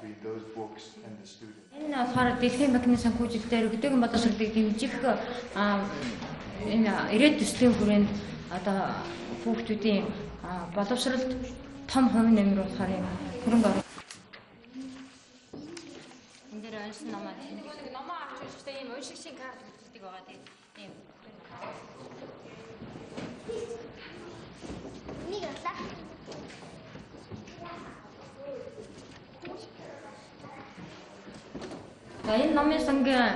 between those books and the students. Энэ болохоор дэлхийн банкны санхүүжилт дээр өгдөг боловсролыг дэмжих энэ ирээд төслийн хүрээнд одоо хүүхдүүдийн боловсролд том хувь нэмэр болохоор хөрөнгө оруулалт. Энэ дээр онцлог номоо авч үзэхдээ ийм уншиг шиг карт үздэг байгаа тийм ийм. Нэг авлаа. За энэ номын сангийн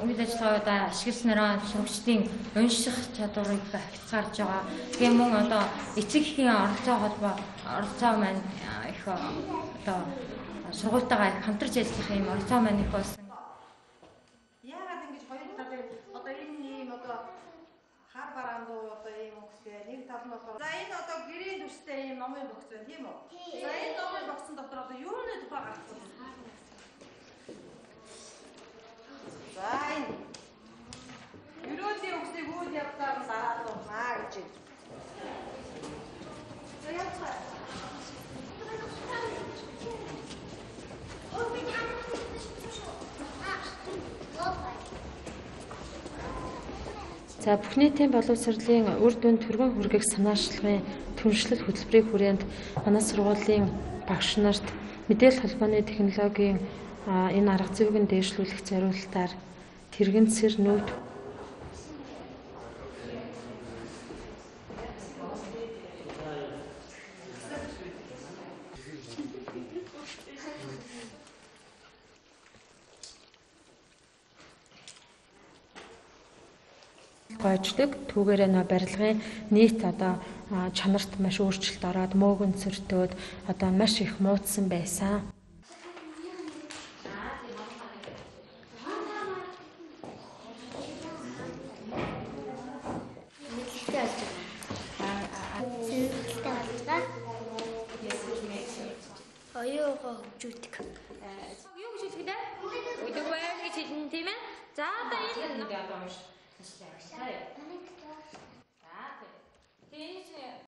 үйл ажиллагаудаа ашигласнараа сурагчдын унших чадварыг хязгаарж байгаа. Тэгээ мөн одоо эцэг эхийн оролцоо маань их одоо сургуультайгаа их хамтарч ажиллах юм оролцоо маань их болсон. Яагаад ингэж хоёр талын одоо энэ ийм одоо хар бараандуу одоо ийм үгсээ нэг тал нь болохоор за энэ одоо гэрийн төстэй ийм номын богц байна тийм үү? За энэ номын богцон дотор одоо юуны тухай гарсан? За энэ ерөөдийн үгсийг үйл явдлаар нь дараад уунаа гэж байна. За яцгаа. За бүх нийтийн боловсролын үр дүнд түргэн хүргэх санаачлагын түншлэл хөтөлбөрийн хүрээнд манай сургуулийн багш нарт мэдээлэл холбооны технологийн энэ арга зүйг нь дээшлүүлэх зорилтоор тэрэгэнсэр нүүт гойждаг түүгээрээ барилгын нийт одоо чанарт маш өөрчлөлт ороод мөөгөнцөртөөд одоо маш их муудсан байсан. Оюугаа хөгжүүлдэг. Юу гэж хэлэх вэ? Өдөр байр гэж хэлнэ тийм ээ. За одоо энэ одоо унш. За тийм.